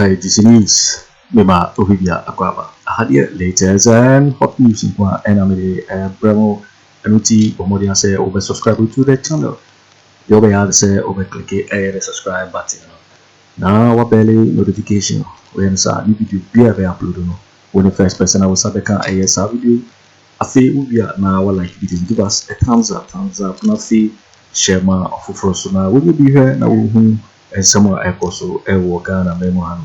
This is Mema Ovidia Aquaba. I had yet latest and hot news in one and I'm a Bremo Anuti Bomodia say over subscribe to the channel. You over say over click the subscribe button. Now what belly notification when sa new video be upload when the first person I was at the car video. I feel we are now like video give us a thumbs up, nothing share my offer so now we will be here now and somewhere also a Ghana Memohan.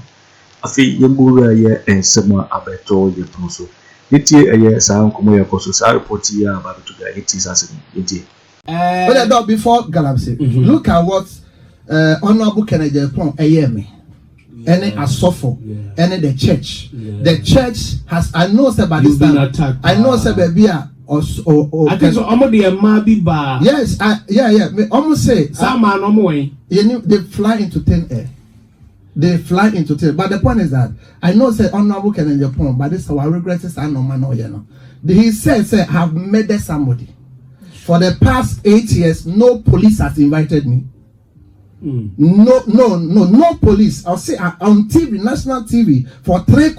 I feel Yambura and somewhere abeto Yapuso. It year sound Kumoya Koso, I report here about to get it is as but before galamsey, look at what Honorable Kennedy Agyapong me. Any asofo, any the church. The church has, I know about this time. I know baby or I think so. Yes, yeah. Me almost say they fly into thin air. They fly into thin. But the point is that I know say Honorable Kennedy Agyapong, but this our regrets are no man or you know. He said have murdered somebody. For the past 8 years, no police has invited me. No police. I'll say on TV, national TV, for three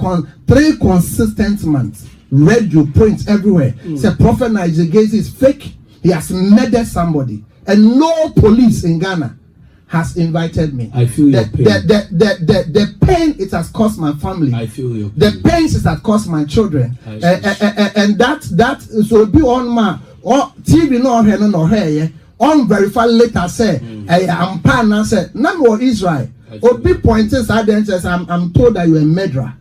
consistent months. Radio, print everywhere. Say Prophet Nigel Gaisie is fake. He has murdered somebody, and no police in Ghana has invited me. I feel your pain. The pain it has cost my family. I feel your pain. The pain it has cost my children. And that so be on my TV no here. Unverified later say I'm pan say none Israel or be pointers I'm told that you're a murderer.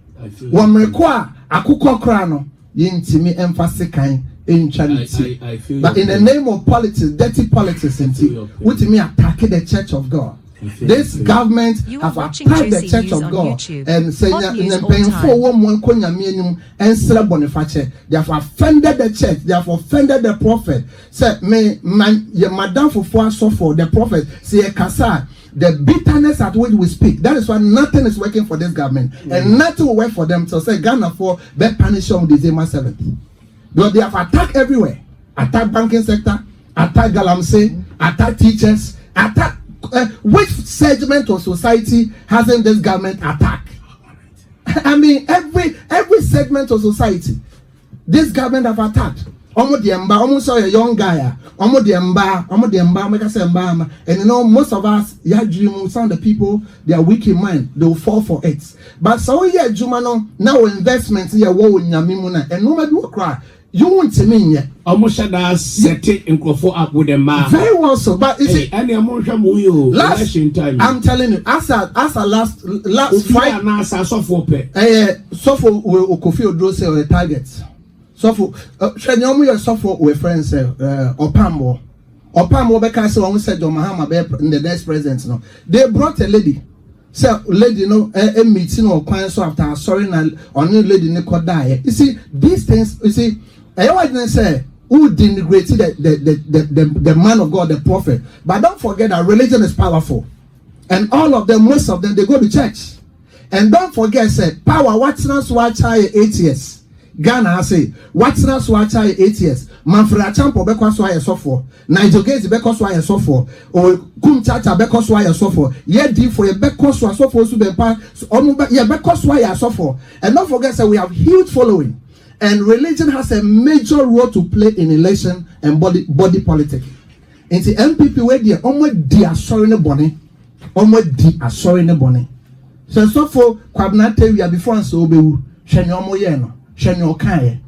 One require akuko krano yintimi emphasis kind in charity. But in the name of politics, dirty politics, with me attacking the Church of God. This government have attacked the Church of God and say paying for one konya and boniface. They have offended the church. They have offended the prophet. Say me man, your madam for so the prophet. Say kasa. The bitterness at which we speak. That is why nothing is working for this government and nothing will work for them. So say Ghana for bad punishment on December 7th. Because they have attacked everywhere. Attack banking sector. Attack galamsey. Attack teachers. Attack. Which segment of society hasn't this government attacked? I mean, every segment of society, this government have attacked. Almost saw a young guy. Make us say and you know most of us, some of the people they are weak in mind, they will fall for it. But so yeah, Jumano now investments here wo nyamimuna and no matter what cry. You won't see me yet. Almost set it and go up with a man. Very well so, but you see, I'm telling you, as a last fight, so for Kofi Addo say the targets. So for Shenyomu, so for with friends, Opambo because one said John Mahamadu in the next president. No, they brought a lady. So, lady, you know, a meeting or client so after sorry, on new lady Nico die. You see, these things, you see, I didn't say who denigrated the man of God, the prophet. But don't forget that religion is powerful. And all of them, most of them, they go to church. And don't forget, say, power, what's not watch 8 years. Ghana, I say, what's not watch 8 years. Manfred Champo, because why I suffer. Nigel Gaisie, because why I suffer. Or Kum Chacha, because why I suffer. Yet, for a because why I suffer, because why I suffer. And don't forget, say, we have huge following. And religion has a major role to play in election and body politics. And the MPP where they almost assuring the bonnet, So for Kwabena Agyapong before and so be Shenyomo Yeno, Shenyo Kaye.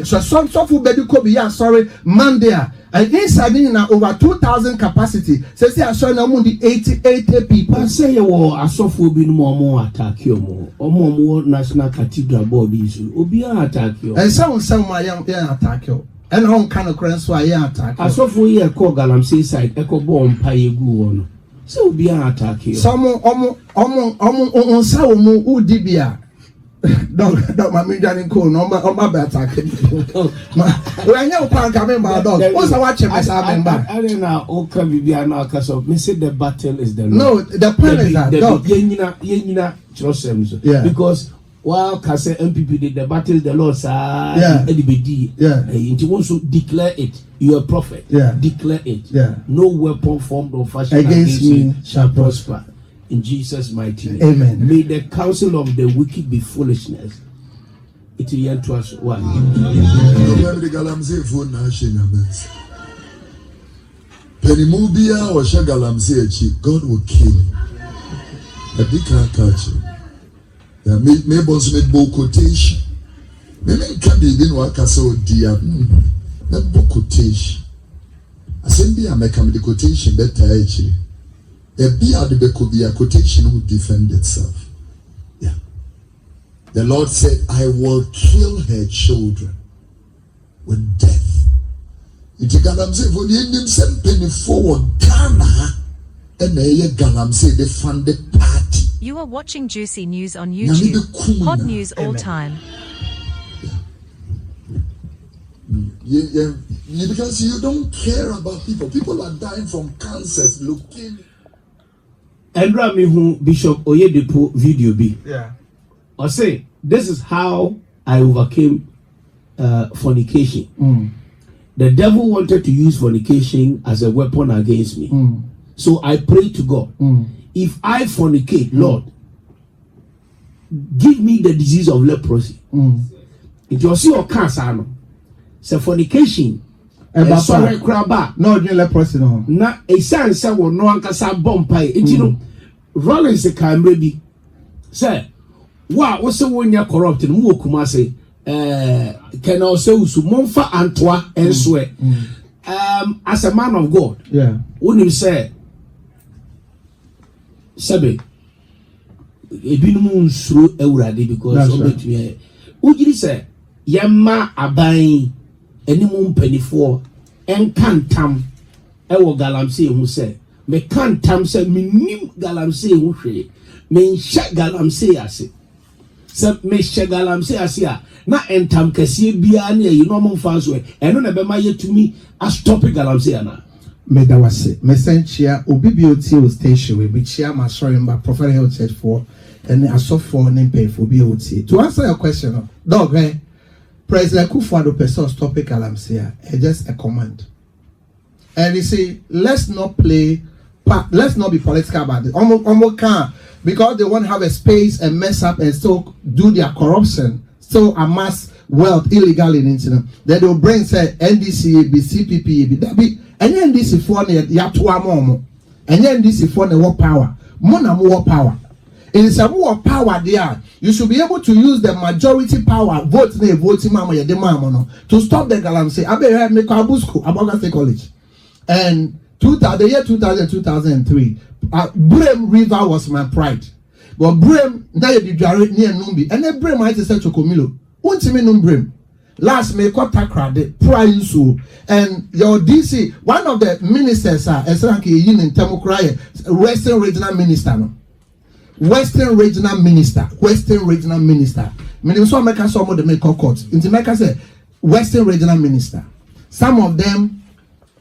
So for Bedu Kobe, sorry, Mandia. And inside in over 2,000 capacity. So say I saw no 80 people. I say you are so for being more attack you more. Or more national cathedral bodies. Obia attack you. And some my young attack you. And how kind of crowns why attack. I saw for you call galamsey side echo bomb pay go. So Obia attack you. Some on Samu Udibia. Don't my dad call number attack. When you can't come in my dog, what's watching my son back? I don't know. Okay, we are now because of me. Say the battle is the no. The point is that dog. Yeah. Because while Kase MPP did the battle, the Lord said, yeah. And you want to declare it. You are a prophet. Yeah. Declare it. Yeah. No weapon formed or fashioned against me shall prosper. In Jesus' mighty name. Amen. May the counsel of the wicked be foolishness. It will end to us. Why? Penimubia or Shagalamsey, God will kill him. A big catch. There may made book quotation. Maybe can be in Wakaso dear. That book quotation. I send me a mechanical quotation better actually. A beard could be a quotation would defend itself. Yeah. The Lord said, I will kill her children with death. It's a galamsey for the Indian sent penny forward Ghana and a galamsey they funded party. You are watching Juicy News on YouTube. Hot news all time. Yeah, because you don't care about people. People are dying from cancers, looking. And Rami who Bishop Oyedepo video be. Yeah. I say this is how I overcame fornication. The devil wanted to use fornication as a weapon against me. So I prayed to God. If I fornicate, Lord, give me the disease of leprosy. It was your cancer. So fornication. Sorry, craba. No, leprosy no. Na a son said, "Well, no one can say bomb pie." You know, Rollins a camera be. Say, wow, what's the one you're corrupted? More Kumase. Can also Monfa Antoine and swear. As a man of God, yeah, when you say, Sabe, a bit moon through already because of me. Would you say, Yamma abain any moon penny for and can't tam ewo galamsey who say, me can't tam say me nim galamsey who say, me shak galamsey ase. Se me shak galamsey ase. Na entam kese bia na yi no mo fanso e eno na be ma yetumi a stop galamsey ana me da wase me senchia obi bi oti o station we bi chia ma sorry mba prophet health church for and asofo ne pay for bi oti to answer your question dog President Akufo Addo person stop galamsey just a command and you see let's not be political about it almost can because they want to have a space and mess up and still do their corruption. So amass wealth illegally in internet. Then they'll bring say NDC, CPP, that be and NDC for ne yatua momo. And NDC for ne war power. More power. It is a more power there. You should be able to use the majority power, voting mama ya no to stop the galamsey. I be make Abusko, Aboga State College. And the year 2003, Brem River was my pride. But Brem, now you do near Numbi, and then Brem might say to Comilo. Won't you mean Brem? Last May got Takra, the prime so, and your DC, one of the ministers are Esranki Yin in Temokraya, Western Regional Minister. Western Regional Minister. Meaning, so make us some of the make courts. In the make us say Western Regional Minister. Some of them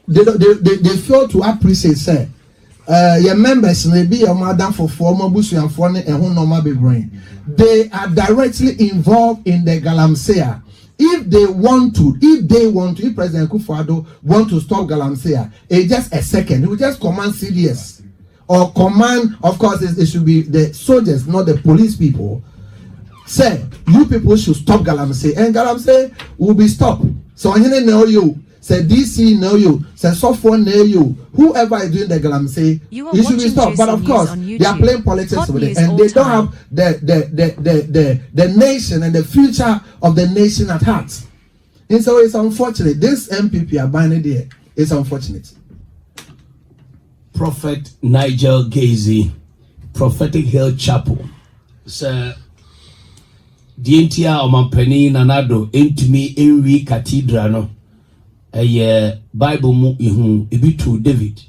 they fail to appreciate say your members may be a madam for former bush and funny and who normal be brain. They are directly involved in the galamsey. If President Akufo Addo want to stop galamsey, it's just a second. He will just command CDS or command, of course, it should be the soldiers, not the police people. Say, you people should stop galamsey, and galamsey will be stopped. So I know you. Say DC know you, say software know you, whoever is doing the galamsey, you should be stopped. But of course, they are playing politics with it, and they don't have the nation and the future of the nation at heart. And so it's unfortunate. This MPP are binding there. It's unfortunate. Prophet Nigel Gaisie, Prophetic Hill Chapel, Sir. Dientia Omampeni Nanado Intimi Enri Cathedral no. Bible mu ihu ebitu David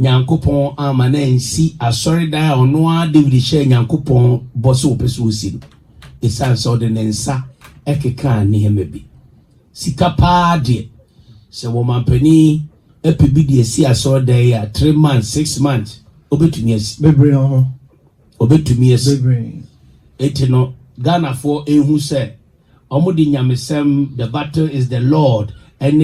Nyankopon amana nsi asori dan ono a David share Nyankopon boso opeso osi esan so de nensa ekeka ne hemebi sika paade se wo mampani epibi de esi asori dan ya 3 months 6 months obetumi esi bebre ho obetumi esi bebre etino Ghana for ehu se omudi nyamesem the battle is the Lord. And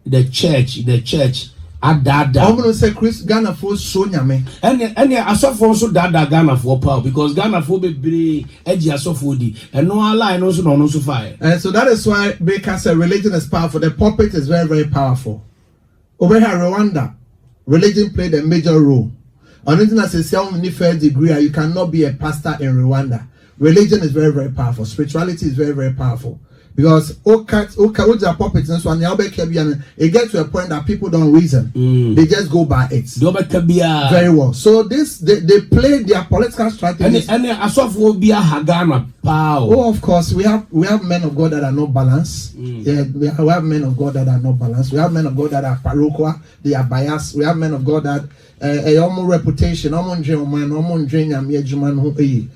the church Adada. I'm gonna say Chris Ghana for so nyame. And I suffer also Dada Ghana for power because Ghana for be edgy as of woody and no line also no so fire. And so that is why Baker said religion is powerful. The pulpit is very, very powerful. Over here, Rwanda, religion played a major role. On international first degree, you cannot be a pastor in Rwanda. Religion is very, very powerful. Spirituality is very, very powerful. Because it gets to a point that people don't reason. They just go by it. Very well. So they play their political strategies. And oh, of course, we have men of God that are not balanced. Yeah, we have men of God that are not balanced. We have men of God that are parochial. They are biased. We have men of God that a reputation.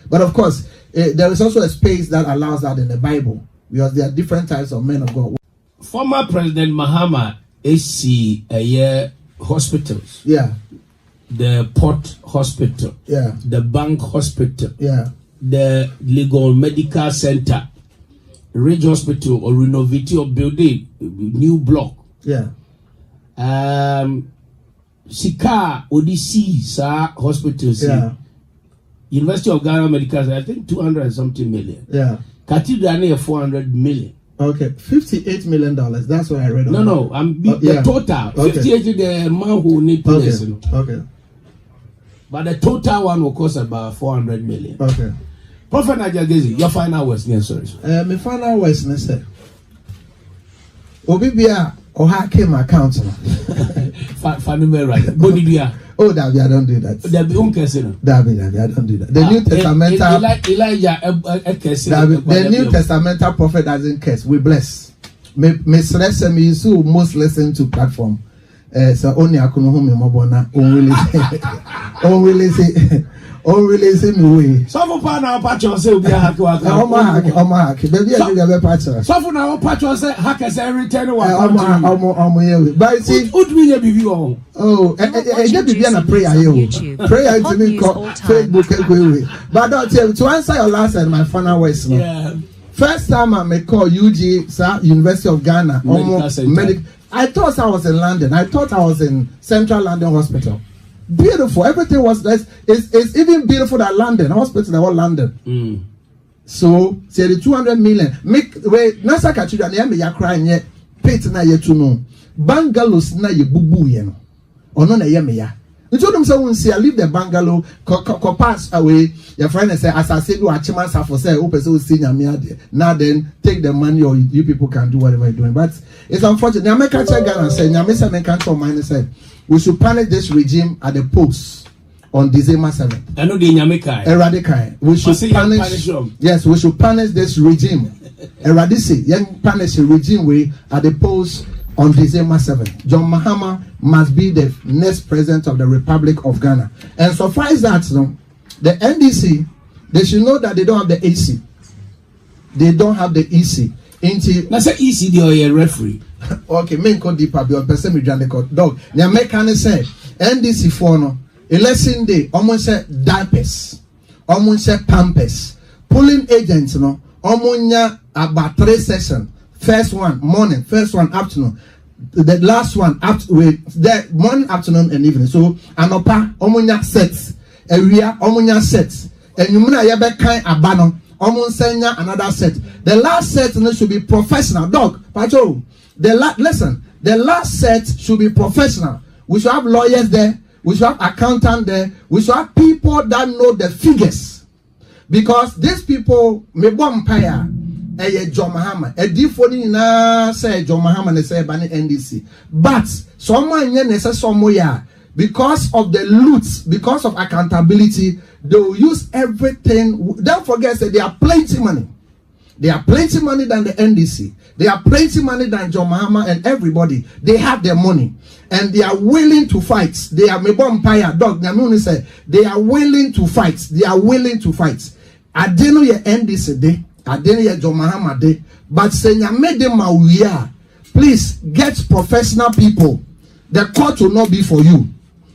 But of course, there is also a space that allows that in the Bible. Because there are different types of men of God. Former President Mahama AC hospitals. Yeah. The Port Hospital. Yeah. The Bank Hospital. Yeah. The Legal Medical Center. Ridge Hospital or renovation of building new block. Yeah. Sika Odisi Sa Hospitals. Yeah. University of Ghana Medical Center, I think 200 and something million. Yeah. Cathedral 400 million. Okay, $58 million. That's what I read. No, the total. Okay. 58 is the man who need place. Okay. But the total one will cost about 400 million. Okay. Prophet Nigel Gaisie, your final words, sorry. My final words, I said, Obibia Oha came account. Right. Bonibia. Oh, Dabi, I don't do that. Dabi, Dabi, I don't do that. The New Testamental Elijah, the New Testamental prophet doesn't curse. We bless. Miss Lesson is who most listen to platform. So only I couldn't home mobona. Only say me way. Some for now patron say we hack. Baby, I be patron. Some for now patron say hackers every 10 one. But see, what do you be on? oh, just be a prayer you. Prayer to me call Facebook. But don't tell to answer your last and my final words. Yeah. First time I may call UG, sir, University of Ghana. I thought I was in London. I thought I was in Central London Hospital. Beautiful. Everything was nice. It's even beautiful than London Hospital. They were London. So say the 200 million. Make wait. Nasa kachira na yame ya crying yet. Pay na ye to know. Bungalows na ye bubu ye no. Ono na yame ya. You told them so say I leave the bungalow. Pass away. Your friend say as I said, do achima for say open so senior me now then take the money or you people can do whatever you're doing. But it's unfortunate. Nyame kacha Ghana say nyame say men can't from mine say. We should punish this regime at the post on December 7th. I know the Nyamikai. Eradikai. We should punish. Yes, we should punish this regime. Eradisi, young punish the regime way at the post on December 7th. John Mahama must be the next president of the Republic of Ghana. And so far as that, the NDC, they should know that they don't have the AC. They don't have the EC. That's an EC or a referee. Okay, main code deeper beyond person with Johnny Code dog. The American say NDC for no election day almost say diapers, almost say pampers, polling agents no almost about 3 sessions. First one morning, first one afternoon, the last one with the morning, afternoon, and evening. So anopa almost sets, area almost sets, and you mean I ever kind abano almost send another set. The last set should be professional dog. Pacho. Listen, the last set should be professional. We should have lawyers there. We should have accountants there. We should have people that know the figures. Because these people may vampire John Mahama. A different na say John Mahama say Bani NDC. But someone say somewhere because of the loot, because of accountability, they will use everything. Don't forget that they are plenty money. They are plenty money than the NDC. They are plenty money than John Mahama and everybody. They have their money. And they are willing to fight. They are Mebompire dog. Namuni said they are willing to fight. They are willing to fight. I didn't know your NDC day. I didn't know your John Mahama day. But saying I made them aware. Please get professional people. The court will not be for you.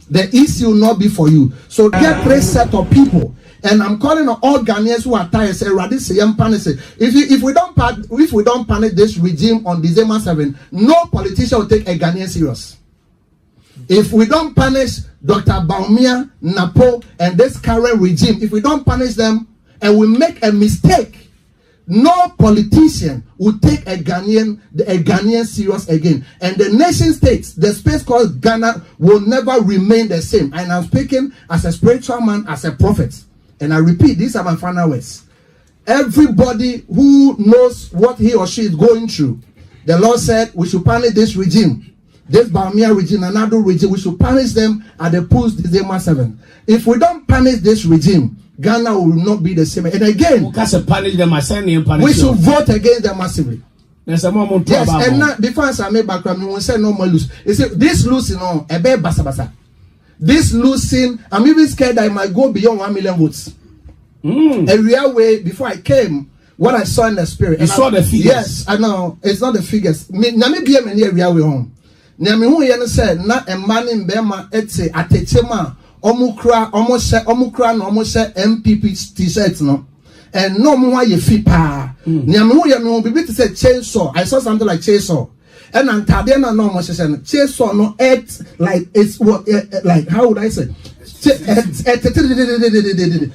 The EC will not be for you. So get 3 set of people. And I'm calling on all Ghanaians who are tired. Say, if we don't punish this regime on December 7, no politician will take a Ghanaian serious. If we don't punish Dr. Bawumia, NAPO, and this current regime, if we don't punish them and we make a mistake, no politician will take a Ghanaian serious again. And the nation states, the space called Ghana, will never remain the same. And I'm speaking as a spiritual man, as a prophet. And I repeat, these are my final words. Everybody who knows what he or she is going through, the Lord said we should punish this regime. This Bawumia regime, another regime, we should punish them at the post December 7th. If we don't punish this regime, Ghana will not be the same. And again, we should vote against them massively. Yes, and now, before I make background, we will say no more lose. You see, this losing on a bit basa. This losing, I'm even scared that I might go beyond 1 million votes. A real way, before I came, what I saw in the spirit. You saw the figures? Yes, I know. It's not the figures. Maybe I'm in real way home. Nyame hu ye no say na emane mbema ete atechema omukra na omose MPP t-shirt no and no mo ye fi pa nyame hu ye no bibi to say chainsaw. I saw something like chainsaw and antade na no mo say chainsaw no like it's what like how would I say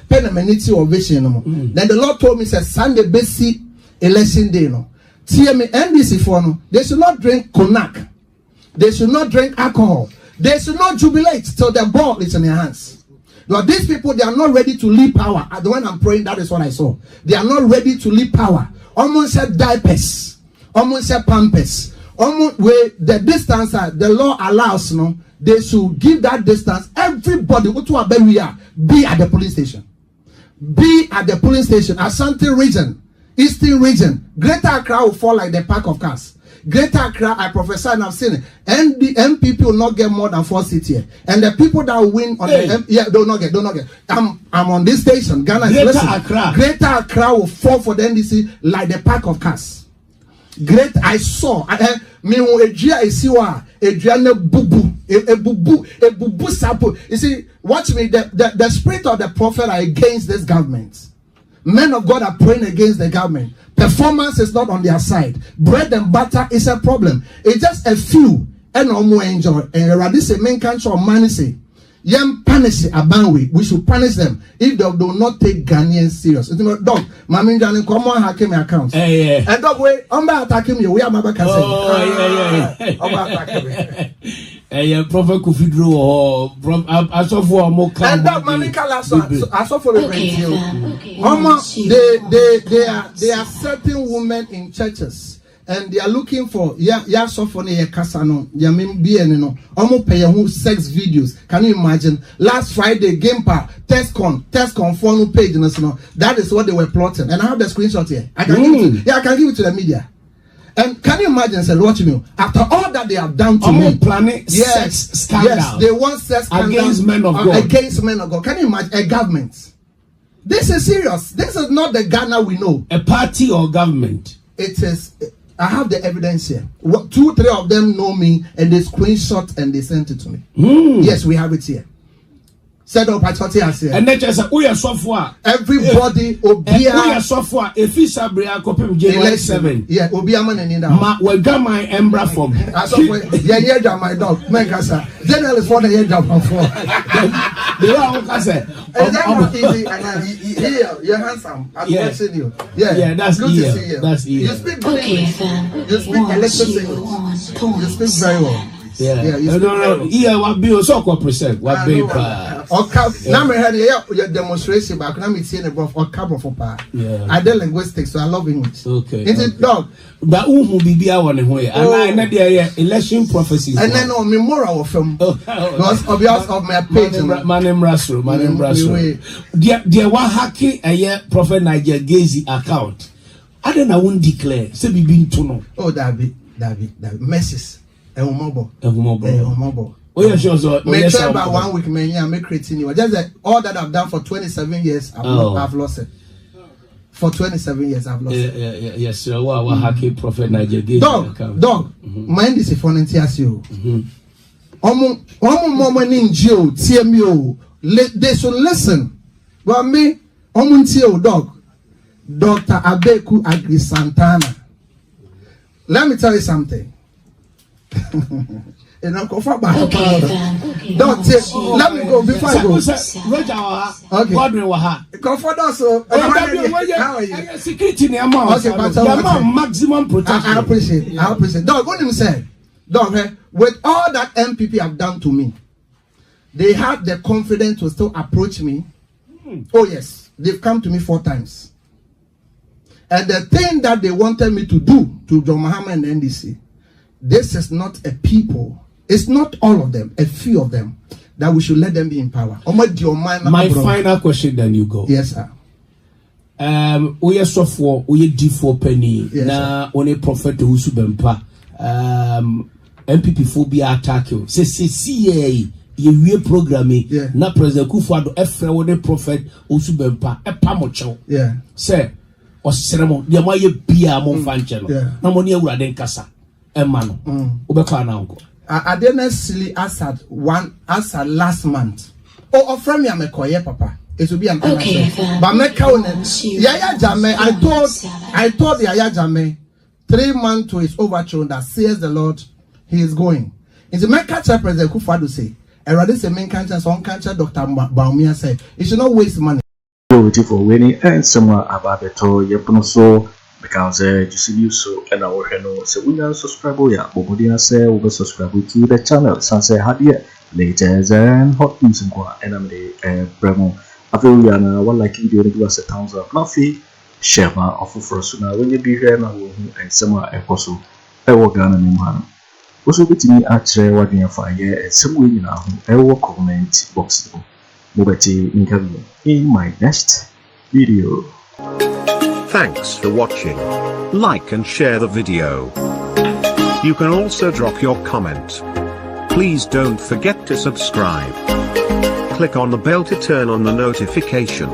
penamenity or vision no. Then the Lord told me say Sunday basic election day no TM NDC for no they should not drink cognac. They should not drink alcohol. They should not jubilate till the ball is in their hands. But these people, they are not ready to leave power. When I'm praying, that is what I saw. They are not ready to leave power. Almost said diapers. Almost said pampers. Almost where the distance the law allows, no, they should give that distance. Everybody who to be at the police station. Be at the police station. Ashanti region, Eastern region, Greater Accra will fall like the pack of cars. Greater Accra, I prophesy and I've seen it. And the MPP will not get more than 4 seats here. And the people that win on the do not get. I'm on this station. Ghana is listening. Greater Accra will fall for the NDC like the pack of cars. I saw. Me ejia esiwa ejia ne bubu sapo. You see, watch me. The spirit of the prophet are against this government. Men of God are praying against the government. Performance is not on their side. Bread and butter is a problem. It's just a few. And no more enjoy. And rather say main country or money say, young punish abanwe. We should punish them if they do not take Ghanaians serious. It's not dog. Mami Jani come on hacking my account. And dog way, I'm not attacking you. We are Mabaka saying. I'm not attacking me. Prophet Kufidro or I saw for a more and that Manika I saw for a radio. They are certain women in churches and they are looking for Sofone Kasano, Yamin Bienino, almost pay who sex videos. Can you imagine? Last Friday, Gampa, Testcon phone page, that is what they were plotting. And I have the screenshot here. I can give it to the media. And can you imagine, say, watch me, after all that they have done to me, planning sex scandal. Yes, they want sex scandal against men of God. Against men of God. Can you imagine a government? This is serious. This is not the Ghana we know. A party or government? It is. I have the evidence here. 2, 3 of them know me, and they screenshot and they sent it to me. Yes, we have it here. Set up at here. And then just software. Everybody obia software. If you say bria kopem January 7. Yeah, obia man and ma we got my embra from. Yeah, my dog. Menkasa. General is for the year job for. They are on say. That's easy and you're handsome. I'm watching you. Yeah, that's good to see you. That's you speak good English. You speak electric English. You speak very well. Yeah, no. What be so percent? What be now me heard your demonstration back. Now me seeing above or carbon for power. Yeah. I did linguistics, so I love English. Okay. It's a dog. But who be be our way? And I there election prophecies. And then on memorial of film. Because of my page. My name Rasro. Dear what hacking a year Prophet Nigel Gaisie account. I don't know won't declare. Say be been to know. Oh, David. Messes. Mobile. Oh yeah, sure. So me try about 1 week, man. I'm creating you. Just that all that I've done for 27 years, I've lost it. For 27 years, I've lost it. Yes, sir. What hacking Prophet Nigel Gaisie? Dog. Mind this if one tears you. Moment in jail, TMO. They should listen. But me, dog. Dr. Abeku Agri Santana. Let me tell you something. And I'm confirmed by don't take. Let me go before I go. Roger, okay. Comfort also. How are you? Sécret in the amount. Okay, maximum protection. I appreciate. I appreciate. Dog, what him say? Dog, with all that MPP have done to me, they have the confidence to still approach me. Oh yes, they've come to me 4 times. And the thing that they wanted me to do to John Muhammad and NDC, this is not a people. It's not all of them, a few of them, that we should let them be in power. My final question, then you go. Yes, sir. We are software, we are D4 penny. Yes, na one prophet Owusu bempa. MPP phobia attack you. CCA, you programming. Yeah. Na President Akufo Addo efre one prophet Owusu bempa. Epamocho. Yeah. Say, osiremo. Di amaye biya mon fanchelo. Yeah. Na moni ewura den kasa. Emano. Ubeka na unko. I didn't silly answered last month. Oh, offer me a koye papa. It will be an answer. But me count Yaya Jame. I told Yaya Jame 3 months to his overthrow that says the Lord, he is going. In the main catcher President Akufo Addo say, I rather say main catcher, some catcher Dr. Bawumia say, it should not waste money. For winning and somewhere about the toy, so. Because you see so and our hello so we are subscribe ya Bombshell say we subscribe to the channel sunset hadia latest and hot news and I'm the promo Afriyie one like video give us a thumbs up nothing share my offer for us now when you be here now and somewhere apostle I work on in man also with me actually what you fire and somewhere you know I will comment box mobile interview in my next video. Thanks for watching. Like and share the video. You can also drop your comment. Please don't forget to subscribe. Click on the bell to turn on the notification.